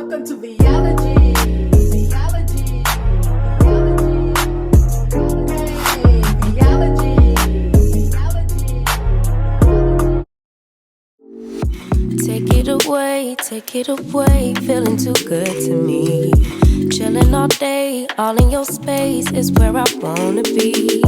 Welcome to VeeHive. Take it away, feeling too good to me. Chilling all day, all in your space is where I wanna be.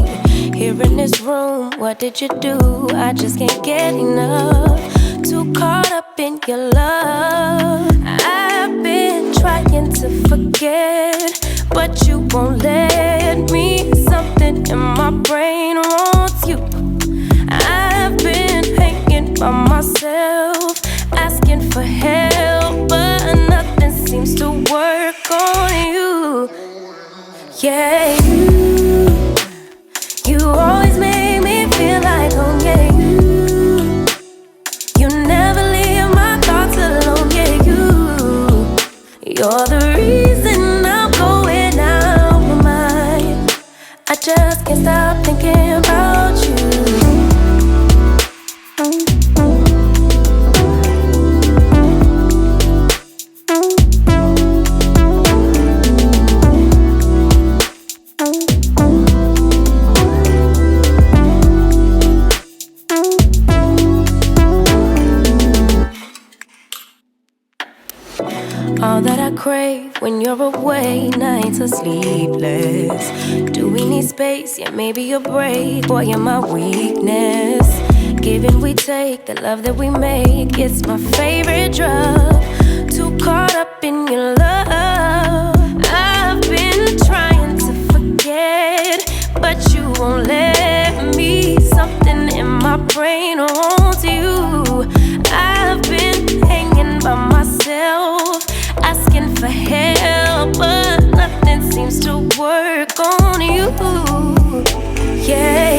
Here in this room, what did you do? I just can't get enough. Too caught up in your love. I've been trying to forget, but you won't let me. Something in my brain wants you. I've been hanging by myself, asking for help, but nothing seems to work on you. Yeah, you always make me feel like home. Yeah, you never leave my thoughts alone. Yeah, you're the reason I'm going out my mind. I just can't stop thinking about you. All that I crave when you're away, nights are sleepless. Do we need space? Yeah, maybe a break. Boy, you're my weakness. Give and we take, the love that we make, it's my favorite drug. Too caught up in your love. I've been trying to forget, but you won't let me. Something in my brain wants you. I've been hanging by myself, asking for help, but nothing seems to work on you. Yeah.